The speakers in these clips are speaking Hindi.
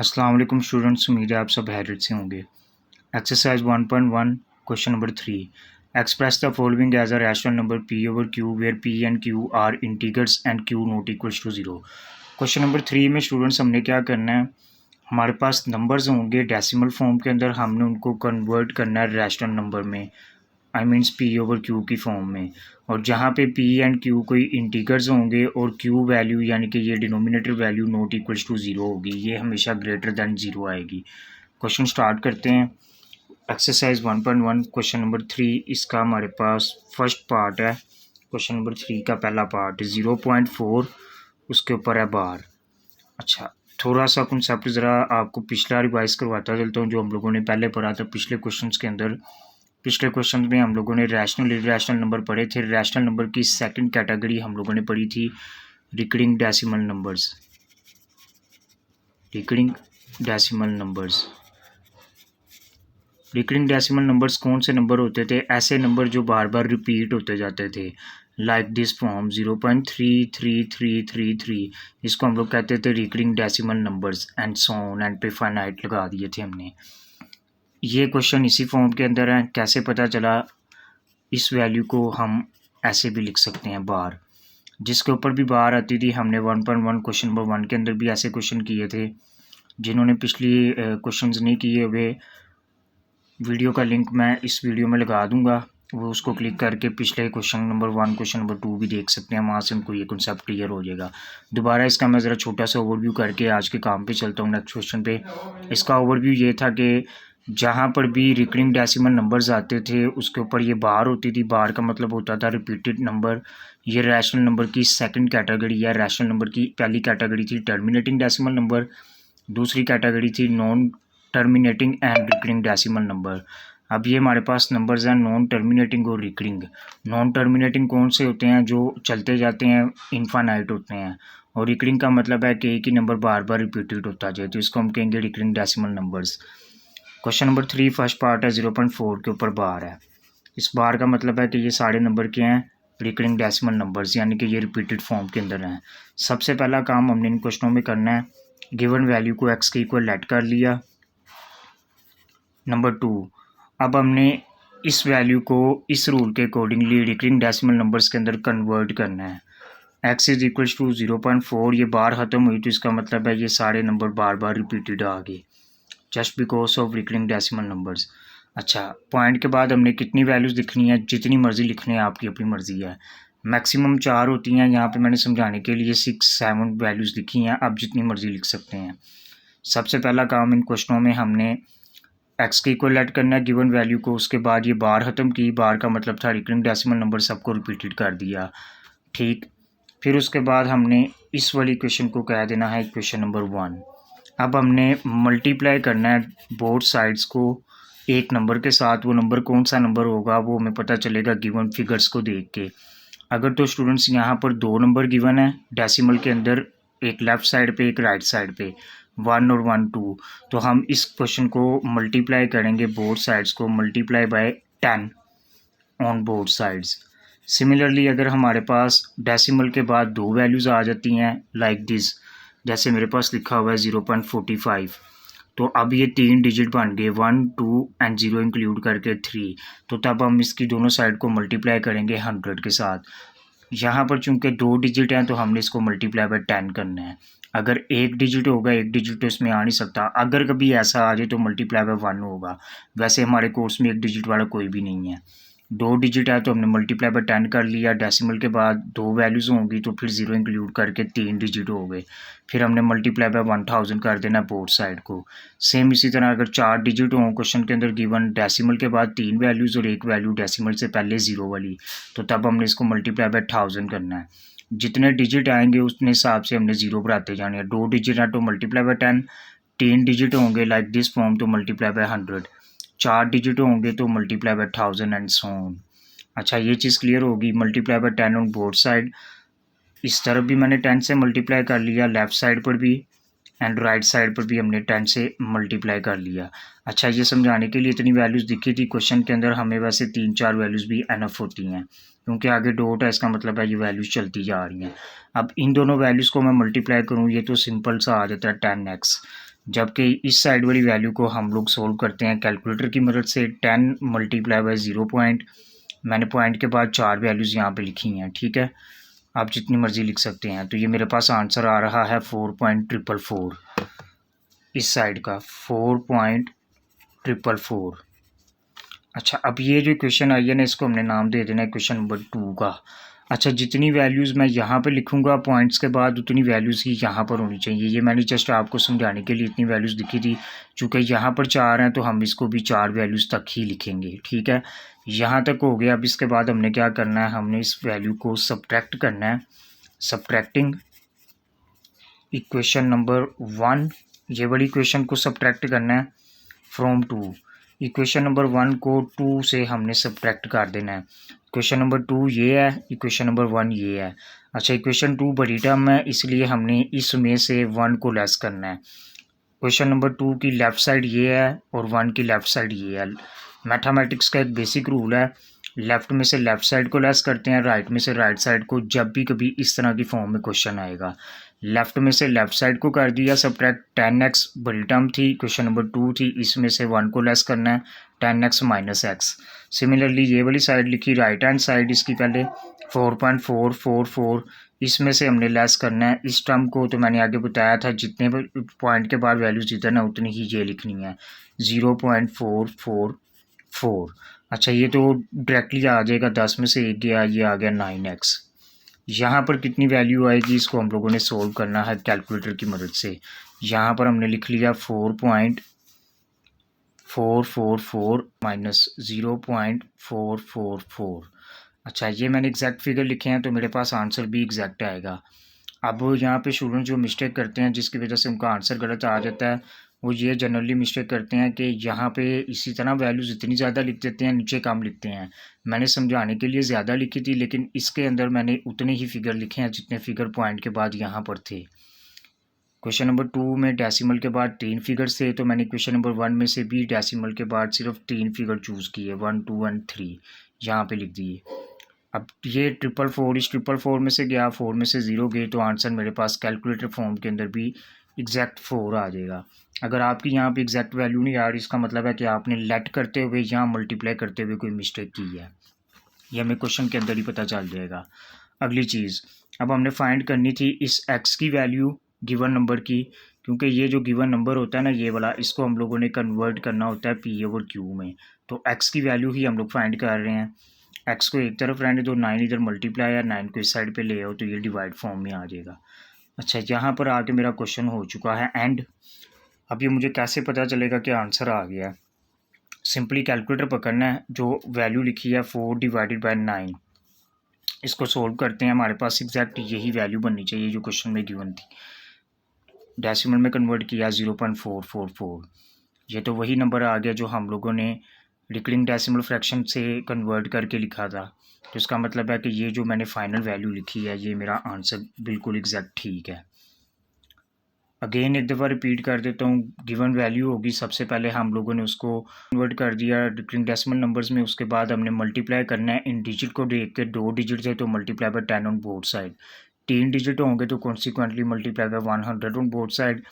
अस्सलाम वालेकुम स्टूडेंट्स, उम्मीद है आप सब हैरियत से होंगे। Exercise 1.1 question number 3। Express the following as a rational number P over Q where P and Q are integers and Q not equals to 0। Question number 3 में स्टूडेंट्स हमने क्या करना है, हमारे पास नंबर्स होंगे डेसिमल फॉर्म के अंदर, हमने उनको कन्वर्ट करना है रैशनल नंबर में, I means P over Q की फॉर्म में। और जहाँ पे पी एंड क्यू कोई इंटीगर्स होंगे और क्यू वैल्यू यानी कि ये denominator value not equals to 0 होगी, ये हमेशा ग्रेटर दैन 0 आएगी। क्वेश्चन स्टार्ट करते हैं। एक्सरसाइज 1.1 क्वेश्चन नंबर 3, इसका हमारे पास फर्स्ट पार्ट है। क्वेश्चन नंबर 3 का पहला पार्ट 0.4, उसके ऊपर है बार। अच्छा, थोड़ा सा कंसेप्ट ज़रा आपको पिछला रिवाइज करवाता चलता हूँ जो हम लोगों ने पहले पढ़ा था पिछले क्वेश्चंस के अंदर। पिछले क्वेश्चन में हम लोगों ने रैशनल इरैशनल नंबर पढ़े थे। रैशनल नंबर की सेकंड कैटेगरी हम लोगों ने पढ़ी थी recurring decimal numbers. Recurring decimal numbers recurring decimal numbers कौन से नंबर होते थे? ऐसे नंबर जो बार बार रिपीट होते जाते थे, लाइक दिस फॉर्म 0.33333। इसको हम लोग कहते थे recurring decimal numbers and so on and infinite लगा दिए थे हमने। ये क्वेश्चन इसी फॉर्म के अंदर है। कैसे पता चला? इस वैल्यू को हम ऐसे भी लिख सकते हैं बार, जिसके ऊपर भी बार आती थी। हमने 1.1 क्वेश्चन नंबर 1 के अंदर भी ऐसे क्वेश्चन किए थे। जिन्होंने पिछली क्वेश्चंस नहीं किए हुए, वीडियो का लिंक मैं इस वीडियो में लगा दूंगा, वो उसको क्लिक करके पिछले क्वेश्चन नंबर 1 क्वेश्चन नंबर 2 भी देख सकते हैं। वहाँ से उनको ये कॉन्सेप्ट क्लियर हो जाएगा। दोबारा इसका मैं ज़रा छोटा सा ओवरव्यू करके आज के काम पे चलता हूँ, नेक्स्ट क्वेश्चन पे। इसका ओवरव्यू ये था कि जहाँ पर भी रिकरिंग डेसिमल नंबर्स आते थे उसके ऊपर ये बार होती थी। बार का मतलब होता था रिपीटेड नंबर। ये रैशनल नंबर की सेकंड कैटेगरी है। रैशनल नंबर की पहली कैटेगरी थी टर्मिनेटिंग डेसिमल नंबर, दूसरी कैटेगरी थी non terminating and recurring decimal number. अब ये हमारे पास नंबर्स हैं नॉन टर्मिनेटिंग और रिकरिंग। नॉन टर्मिनेटिंग कौन से होते हैं? जो चलते जाते हैं, इनफाइनाइट होते हैं। और रिकरिंग का मतलब है कि एक ही नंबर बार बार रिपीटेड होता जाए, तो इसको हम कहेंगे recurring decimal numbers. Question number 3 first part है 0.4 के ऊपर बार है। इस बार का मतलब है कि ये सारे नंबर के हैं रिकरिंग डेसिमल नंबर्स, यानी कि ये रिपीटेड फॉर्म के अंदर हैं। सबसे पहला काम हमने इन क्वेश्चनों में करना है, गिवन वैल्यू को एक्स के इक्वल लेट कर लिया। नंबर 2, अब हमने इस वैल्यू को इस रूल के अकॉर्डिंगली रिकरिंग डेसिमल नंबर्स के अंदर कन्वर्ट करना है। एक्स इज इक्वल्स टू 0.4, ये बार ख़त्म हुई तो इसका मतलब है ये सारे नंबर बार बार रिपीटेड आ गए, just because of recurring decimal numbers. अच्छा, पॉइंट के बाद हमने कितनी वैल्यूज़ लिखनी है? जितनी मर्ज़ी लिखनी है, आपकी अपनी मर्ज़ी है। मैक्सिमम 4 होती हैं। यहाँ पे मैंने समझाने के लिए 6-7 वैल्यूज़ लिखी हैं, आप जितनी मर्ज़ी लिख सकते हैं। सबसे पहला काम इन क्वेश्चनों में हमने एक्स के इक्वल ऐड करना है गिवन वैल्यू को। उसके बाद ये बार ख़त्म की, बार का मतलब था रिकरिंग डेसिमल नंबर सबको रिपीटेड कर दिया, ठीक। फिर उसके बाद हमने इस वाली इक्वेशन को कह देना है इक्वेशन नंबर 1। अब हमने मल्टीप्लाई करना है बोथ साइड्स को एक नंबर के साथ। वो नंबर कौन सा नंबर होगा वो हमें पता चलेगा गिवन फिगर्स को देख के। अगर तो स्टूडेंट्स यहाँ पर 2 नंबर गिवन है डेसिमल के अंदर, एक लेफ़्ट साइड पे एक राइट साइड पे, 1 और 1 2, तो हम इस क्वेश्चन को मल्टीप्लाई करेंगे बोथ साइड्स को, multiply by 10 on both sides. Similarly अगर हमारे पास डेसिमल के बाद 2 वैल्यूज़ आ जाती हैं लाइक दिस, जैसे मेरे पास लिखा हुआ है 0.45, तो अब ये 3 डिजिट बन गए, 1 2 एंड 0 इंक्लूड करके 3। तो तब हम इसकी दोनों साइड को मल्टीप्लाई करेंगे 100 के साथ। यहाँ पर चूंकि 2 डिजिट हैं तो हमने इसको मल्टीप्लाई बाय 10 करना है। अगर 1 डिजिट होगा, 1 डिजिट तो इसमें आ नहीं सकता। अगर कभी ऐसा आ जाए तो मल्टीप्लाई बाय 1 होगा। वैसे हमारे कोर्स में 1 डिजिट वाला कोई भी नहीं है। 2 डिजिट है तो हमने मल्टीप्लाई बाय 10 कर लिया। डेसिमल के बाद 2 वैल्यूज़ होंगी तो फिर 0 इंक्लूड करके 3 डिजिट हो गए। फिर हमने मल्टीप्लाई बाय 1000 कर देना बोथ साइड को। सेम इसी तरह अगर 4 डिजिट हों क्वेश्चन के अंदर गिवन, डेसिमल के बाद 3 वैल्यूज़ और 1 वैल्यू डेसिमल से पहले 0 वाली, तो तब हमने इसको मल्टीप्लाई बाय 1000 करना है। जितने डिजिट आएंगे उतने हिसाब से हमने 0 बढ़ाते जाने हैं। 2 डिजिट है तो मल्टीप्लाई बाय 10, 3 डिजिट होंगे लाइक दिस फॉर्म तो मल्टीप्लाई बाय 100, 4 डिजिट होंगे तो multiply by 1000 and so on. अच्छा, ये चीज़ क्लियर होगी। Multiply by 10 on both side. इस तरफ भी मैंने 10 से मल्टीप्लाई कर लिया, लेफ़्ट साइड पर भी एंड राइट साइड पर भी हमने 10 से मल्टीप्लाई कर लिया। अच्छा, ये समझाने के लिए इतनी वैल्यूज़ दिखी थी क्वेश्चन के अंदर। हमें वैसे 3-4 वैल्यूज़ भी एनफ होती हैं, क्योंकि आगे डॉट है, इसका मतलब है ये वैल्यूज़ चलती जा रही हैं। अब इन दोनों वैल्यूज़ को मैं मल्टीप्लाई करूँ, ये तो सिंपल सा आ जाता है 10x। जबकि इस साइड वाली वैल्यू को हम लोग सोल्व करते हैं कैलकुलेटर की मदद से। 10 मल्टीप्लाई बाई 0 पॉइंट, मैंने पॉइंट के बाद 4 वैल्यूज़ यहाँ पे लिखी हैं, ठीक है, आप जितनी मर्ज़ी लिख सकते हैं। तो ये मेरे पास आंसर आ रहा है 4.444, इस साइड का 4.444। अच्छा, अब ये जो क्वेश्चन आई है ना, इसको हमने नाम दे देना है क्वेश्चन नंबर 2 का। अच्छा, जितनी वैल्यूज़ मैं यहाँ पे लिखूँगा पॉइंट्स के बाद, उतनी वैल्यूज़ ही यहाँ पर होनी चाहिए। ये मैंने जस्ट आपको समझाने के लिए इतनी वैल्यूज़ लिखी थी। चूँकि यहाँ पर 4 हैं तो हम इसको भी 4 वैल्यूज़ तक ही लिखेंगे, ठीक है। यहाँ तक हो गया। अब इसके बाद हमने क्या करना है, हमने इस वैल्यू को सब्ट्रैक्ट करना है। सब्ट्रैक्टिंग इक्वेशन नंबर 1, ये वाली इक्वेशन को सब्ट्रैक्ट करना है फ्रॉम 2। इक्वेशन नंबर 1 को 2 से हमने सब्ट्रैक्ट कर देना है। इक्वेशन नंबर 2 ये है, इक्वेशन नंबर 1 ये है। अच्छा, इक्वेशन 2 बड़ी टर्म है, इसलिए हमने इसमें से 1 को लेस करना है। क्वेश्चन नंबर 2 की लेफ़्ट साइड ये है और 1 की लेफ़्ट साइड ये है। मैथमेटिक्स का एक बेसिक रूल है, लेफ़्ट में से लेफ़्ट साइड को लेस करते हैं, राइट में से राइट साइड को, जब भी कभी इस तरह की फॉर्म में क्वेश्चन आएगा। लेफ़्ट में से लेफ़्ट साइड को कर दिया सब्ट्रैक्ट। 10x बड़ी टर्म थी, क्वेश्चन नंबर 2 थी, इसमें से 1 को लेस करना है, 10x माइनस एक्स। सिमिलरली ये वाली साइड लिखी, राइट हैंड साइड इसकी पहले 4.444, इसमें से हमने लेस करना है इस टर्म को। तो मैंने आगे बताया था जितने पॉइंट के बाद वैल्यू जितना ना उतनी ही ये लिखनी है, 0.444। अच्छा, ये तो डायरेक्टली आ जाएगा, 10 में से 1 गया, ये आ गया 9x। यहाँ पर कितनी वैल्यू आएगी, इसको हम लोगों ने सोल्व करना है कैलकुलेटर की मदद से। यहाँ पर हमने लिख लिया 4.444 माइनस 0.444। अच्छा, ये मैंने एग्जैक्ट फिगर लिखे हैं तो मेरे पास आंसर भी एग्जैक्ट आएगा। अब यहाँ पे स्टूडेंट जो मिस्टेक करते हैं जिसकी वजह से उनका आंसर गलत आ जाता है, वो ये जनरली मिस्टेक करते हैं कि यहाँ पे इसी तरह वैल्यूज़ इतनी ज़्यादा लिख देते हैं, नीचे कम लिखते हैं। मैंने समझाने के लिए ज़्यादा लिखी थी, लेकिन इसके अंदर मैंने उतने ही फिगर लिखे हैं जितने फिगर पॉइंट के बाद यहाँ पर थे। क्वेश्चन नंबर 2 में डेसिमल के बाद 3 फिगर्स थे, तो मैंने क्वेश्चन नंबर 1 में से भी डेसिमल के बाद सिर्फ 3 फिगर चूज़ किए, 1, 2 एंड 3 यहाँ पे लिख दिए। अब ये 444 इस 444 में से गया, 4 में से 0 गए, तो आंसर मेरे पास कैलकुलेटर फॉर्म के अंदर भी एग्जैक्ट 4 आ जाएगा। अगर आपकी यहाँ पे एग्जैक्ट वैल्यू नहीं आ रही, इसका मतलब है कि आपने लेट करते हुए यहाँ मल्टीप्लाई करते हुए कोई मिस्टेक की है। ये हमें क्वेश्चन के अंदर ही पता चल जाएगा। अगली चीज़, अब हमने फाइंड करनी थी इस एक्स की वैल्यू गिवन नंबर की, क्योंकि ये जो गिवन नंबर होता है ना, ये वाला, इसको हम लोगों ने कन्वर्ट करना होता है पी ओवर क्यू में। तो एक्स की वैल्यू ही हम लोग फाइंड कर रहे हैं। एक्स को एक तरफ रहने दो, 9 इधर मल्टीप्लाई है, 9 को इस साइड पे ले आओ, तो ये डिवाइड फॉर्म में आ जाएगा। अच्छा, यहाँ पर आके मेरा क्वेश्चन हो चुका है एंड। अब ये मुझे कैसे पता चलेगा कि आंसर आ गया है? सिंपली कैलकुलेटर पकड़ना है, जो वैल्यू लिखी है 4 डिवाइडेड बाई 9, इसको सोल्व करते हैं। हमारे पास एग्जैक्ट यही वैल्यू बननी चाहिए जो क्वेश्चन में गिवन थी। डेसिमल में कन्वर्ट किया 0.444, ये तो वही नंबर आ गया जो हम लोगों ने रिकरिंग डेसिमल फ्रैक्शन से कन्वर्ट करके लिखा था। तो इसका मतलब है कि ये जो मैंने फाइनल वैल्यू लिखी है, ये मेरा आंसर बिल्कुल एग्जैक्ट ठीक है। अगेन एक दफ़ा रिपीट कर देता हूँ, गिवन वैल्यू होगी, सबसे पहले हम लोगों ने उसको कन्वर्ट कर दिया रिकरिंग डेसिमल नंबर्स में, उसके बाद हमने मल्टीप्लाई करना है। इन डिजिट को देख के 2 डिजिट थे तो multiply by 10 on both side, 3 digit होंगे तो consequently multiply by 100 on both side.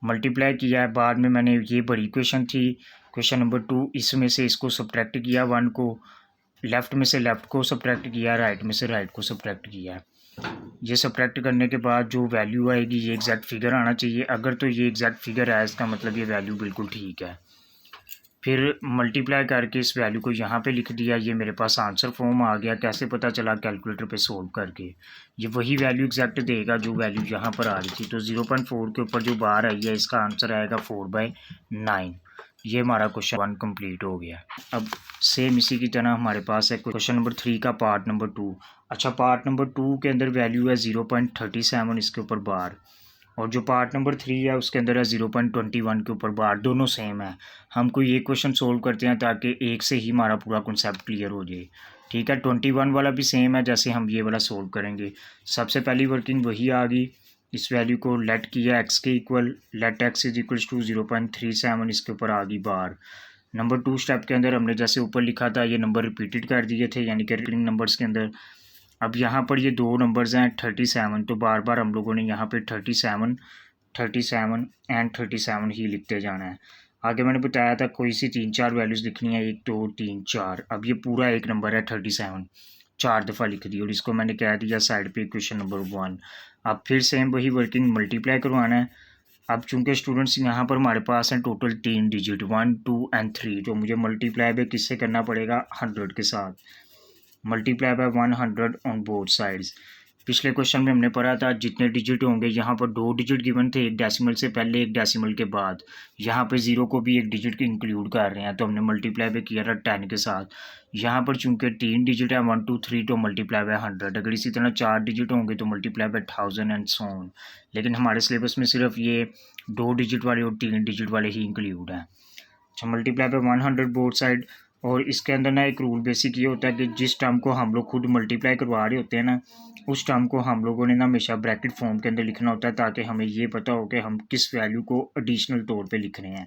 Multiply किया है, बाद में मैंने, ये बड़ी इक्वेशन थी क्वेश्चन नंबर 2, इसमें से इसको सब्ट्रैक्ट किया, 1 को, लेफ़्ट में से लेफ़्ट को सब्ट्रैक्ट किया, राइट में से राइट को सब्ट्रैक्ट किया। ये सब्ट्रैक्ट करने के बाद जो वैल्यू आएगी ये एग्जैक्ट फिगर आना चाहिए। अगर तो ये एग्जैक्ट फिगर आया, इसका मतलब ये वैल्यू बिल्कुल ठीक है। फिर मल्टीप्लाई करके इस वैल्यू को यहाँ पे लिख दिया, ये मेरे पास आंसर फॉर्म आ गया। कैसे पता चला? कैलकुलेटर पे सोल्व करके। ये वही वैल्यू एग्जैक्ट देगा जो वैल्यू यहाँ पर आ रही थी। तो 0.4 के ऊपर जो बार आई है, इसका आंसर आएगा 4/9। ये हमारा क्वेश्चन 1 कंप्लीट हो गया। अब सेम इसी की तरह हमारे पास है क्वेश्चन नंबर 3 का पार्ट नंबर 2। अच्छा, पार्ट नंबर 2 के अंदर वैल्यू है 0.37 इसके ऊपर बार, और जो पार्ट नंबर 3 है उसके अंदर है 0.21 के ऊपर बार, दोनों सेम है। हम कोई एक क्वेश्चन सोल्व करते हैं ताकि एक से ही हमारा पूरा कॉन्सेप्ट क्लियर हो जाए, ठीक है। 21 वाला भी सेम है जैसे हम ये वाला सोल्व करेंगे। सबसे पहली वर्किंग वही आ गई, इस वैल्यू को लेट किया एक्स के equal, let X is equals to 0.37, इसके ऊपर आ गई बार। नंबर 2 स्टेप के अंदर हमने जैसे ऊपर लिखा था ये नंबर रिपीटेड कर दिए थे, यानी कि रिकरिंग नंबर्स के अंदर। अब यहाँ पर ये 2 नंबर्स हैं 37, तो बार बार हम लोगों ने यहाँ पे 37 37 एंड 37 ही लिखते जाना है। आगे मैंने बताया था कोई सी 3-4 वैल्यूज़ लिखनी है, 1 2 3 4। अब ये पूरा एक नंबर है 37, 4 दफ़ा लिख दी और इसको मैंने कह दिया साइड पे क्वेश्चन नंबर 1। अब फिर सेम वही वर्किंग मल्टीप्लाई करवाना है। अब चूंकि स्टूडेंट्स यहाँ पर हमारे पास हैं टोटल 3 डिजिट 1 2 एंड 3, तो मुझे मल्टीप्लाई भी किससे करना पड़ेगा, 100 के साथ। Multiply by 100 on both sides. पिछले क्वेश्चन में हमने पढ़ा था जितने डिजिट होंगे, यहाँ पर 2 डिजिट गिवन थे, एक डेसिमल से पहले एक डेसिमल के बाद। यहाँ पे 0 को भी एक डिजिट के इंक्लूड कर रहे हैं, तो हमने मल्टीप्लाई भी किया था 10 के साथ। यहाँ पर चूंकि 3 डिजिट है 1 2 3, तो मल्टीप्लाई बाय 100। अगर इसी तरह 4 डिजिट होंगे तो multiply by 1000 and so on. लेकिन हमारे सिलेबस में सिर्फ ये 2 डिजिट वाले और 3 डिजिट वाले ही इंक्लूड हैं। अच्छा, मल्टीप्लाई बाय 100 बोथ साइड। और इसके अंदर ना एक रूल बेसिक ये होता है कि जिस टर्म को हम लोग खुद मल्टीप्लाई करवा रहे होते हैं ना, उस टर्म को हम लोगों ने ना हमेशा ब्रैकेट फॉर्म के अंदर लिखना होता है, ताकि हमें ये पता हो कि हम किस वैल्यू को एडिशनल तौर पे लिख रहे हैं।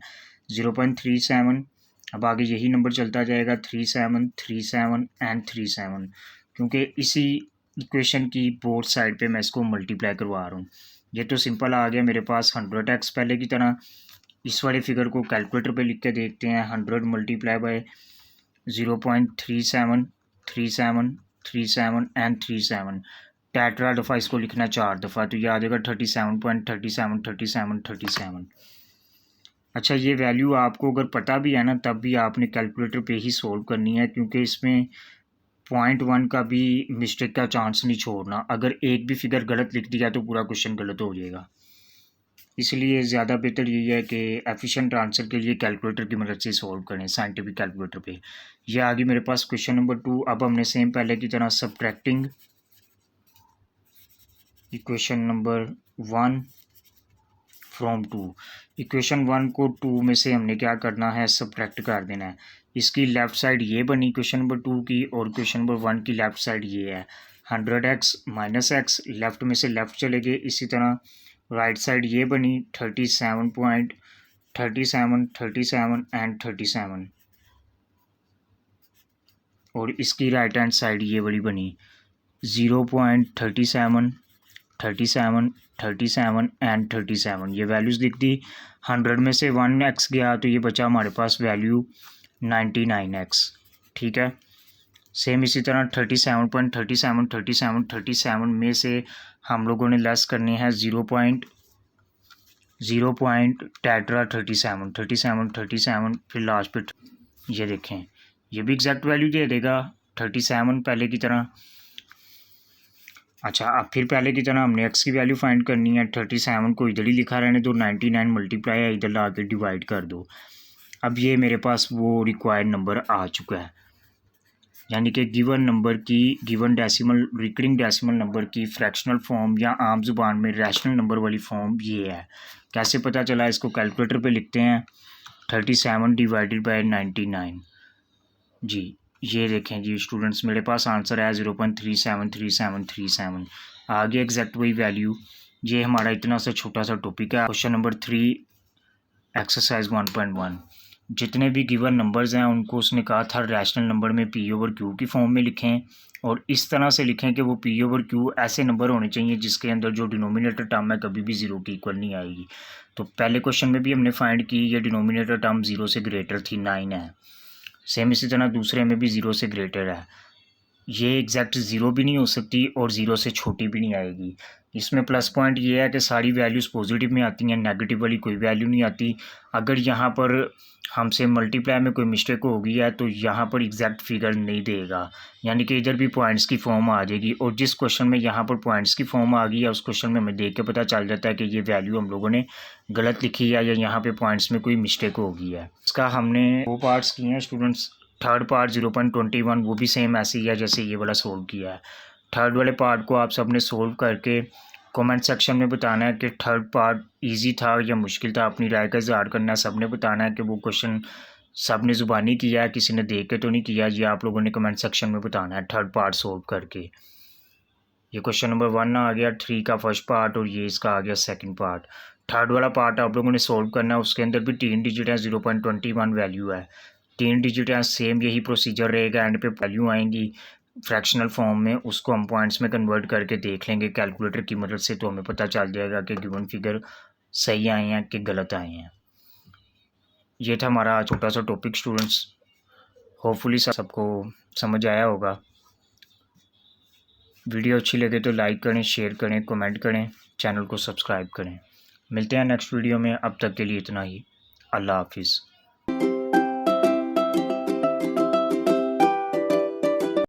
0.37। अब आगे यही नंबर चलता जाएगा 37 37 एंड 37, क्योंकि इसी इक्वेशन की बोथ साइड पे मैं इसको मल्टीप्लाई करवा रहा हूँ। ये तो सिंपल आ गया मेरे पास 100x पहले की तरह। इस वाले फिगर को कैलकुलेटर पे लिख के देखते हैं। 100 मल्टीप्लाई बाय 0.37 37 37 एंड 37। टेट्रा दफ़ा इसको लिखना 4 दफ़ा, तो ये आ जाएगा 37.37 37 37। अच्छा, ये वैल्यू आपको अगर पता भी है ना, तब भी आपने कैलकुलेटर पे ही सोल्व करनी है, क्योंकि इसमें 0.1 का भी मिस्टेक का चांस नहीं छोड़ना। अगर एक भी फिगर गलत लिख दिया तो पूरा क्वेश्चन गलत हो जाएगा। इसलिए ज़्यादा बेहतर यही है कि एफिशिएंट आंसर के लिए कैलकुलेटर की मदद से सॉल्व करें, साइंटिफिक कैलकुलेटर पे। ये आ गई मेरे पास क्वेश्चन नंबर 2। अब हमने सेम पहले की तरह subtracting equation number 1 from 2। Equation 1 को 2 में से हमने क्या करना है, सब्ट्रैक्ट कर देना है। इसकी लेफ़्ट साइड ये बनी क्वेश्चन नंबर 2 की, और क्वेश्चन नंबर 1 की लेफ़्ट साइड ये है। 100x माइनस एक्स, लेफ़्ट में से लेफ़्ट चले गए। इसी तरह राइट साइड ये बनी 37.37 37 एंड 37, और इसकी राइट हैंड साइड ये बड़ी बनी 0.37 37 37 एंड 37। ये वैल्यूज़ लिख दी। 100 में से 1x गया तो ये बचा हमारे पास वैल्यू 99x। ठीक है। सेम इसी तरह 37.37 37 37 में से हम लोगों ने लेस करनी है 0. टेट्रा 37 37 37, फिर लास्ट पे ये देखें, ये भी एग्जैक्ट वैल्यू दे देगा 37 पहले की तरह। अच्छा, अब फिर पहले की तरह हमने x की वैल्यू फाइंड करनी है। 37 को इधर ही लिखा रहने दो, 99 मल्टीप्लाई है, इधर ला के डिवाइड कर दो। अब ये मेरे पास वो रिक्वायर्ड नंबर आ चुका है, यानी कि गिवन नंबर की, given decimal recurring decimal number की फ्रैक्शनल फॉर्म या आम जुबान में रैशनल नंबर वाली फॉर्म ये है। कैसे पता चला, इसको कैलकुलेटर पे लिखते हैं। 37 डिवाइडेड बाय 99। जी ये देखें जी स्टूडेंट्स, मेरे पास आंसर है 0.373737। आगे एग्जैक्ट वही वैल्यू। ये हमारा इतना सा छोटा सा टॉपिक है। Question number 3 exercise 1.1। जितने भी गिवन नंबर्स हैं उनको उसने कहा था रैशनल नंबर में पी ओवर क्यू की फॉर्म में लिखें, और इस तरह से लिखें कि वो पी ओवर क्यू ऐसे नंबर होने चाहिए जिसके अंदर जो डिनोमिनेटर टर्म है कभी भी 0 की इक्वल नहीं आएगी। तो पहले क्वेश्चन में भी हमने फाइंड की, ये डिनोमिनेटर टर्म 0 से ग्रेटर थी, 9 है। सेम इसी तरह दूसरे में भी 0 से ग्रेटर है। ये एग्जैक्ट 0 भी नहीं हो सकती और 0 से छोटी भी नहीं आएगी। इसमें प्लस पॉइंट ये है कि सारी वैल्यूज़ पॉजिटिव में आती हैं, नेगेटिव वाली कोई वैल्यू नहीं आती। अगर यहाँ पर हमसे मल्टीप्लाई में कोई मिस्टेक हो गई है तो यहाँ पर एग्जैक्ट फिगर नहीं देगा, यानी कि इधर भी पॉइंट्स की फॉर्म आ जाएगी। और जिस क्वेश्चन में यहाँ पर पॉइंट्स की फॉर्म आ गई है उस क्वेश्चन में हमें देख के पता चल जाता है कि ये वैल्यू हम लोगों ने गलत लिखी है या यहाँ पर पॉइंट्स में कोई मिस्टेक हो गई है। इसका हमने 2 पार्ट्स किए हैं स्टूडेंट्स। थर्ड पार्ट 0.21 वो भी सेम ऐसे ही है जैसे ये वाला सोल्व किया है। थर्ड वाले पार्ट को आप सब ने सोल्व करके कमेंट सेक्शन में बताना है कि थर्ड पार्ट इजी था या मुश्किल था। अपनी राय का इज़हार करना है। सब ने बताना है कि वो क्वेश्चन सब ने ज़ुबानी किया है, किसी ने देख के तो नहीं किया। ये आप लोगों ने कमेंट सेक्शन में बताना है थर्ड पार्ट सोल्व करके। ये क्वेश्चन नंबर 1 आ गया 3 का फर्स्ट पार्ट, और ये इसका आ गया सेकंड पार्ट। थर्ड वाला पार्ट आप लोगों ने सोल्व करना है। उसके अंदर भी 3 डिजिट है, 0.21 वैल्यू है, 3 डिजिट है। सेम यही प्रोसीजर रहेगा, एंड पे वैल्यू आएंगी फ्रैक्शनल फॉर्म में, उसको हम पॉइंट्स में कन्वर्ट करके देख लेंगे कैलकुलेटर की मदद से, तो हमें पता चल जाएगा कि गिवन फिगर सही आए हैं कि गलत आए हैं। ये था हमारा छोटा सा टॉपिक स्टूडेंट्स। होपफुली सबको समझ आया होगा। वीडियो अच्छी लगे तो लाइक करें, शेयर करें, कमेंट करें, चैनल को सब्सक्राइब करें। मिलते हैं नेक्स्ट वीडियो में। अब तक के लिए इतना ही। अल्लाह हाफिज़।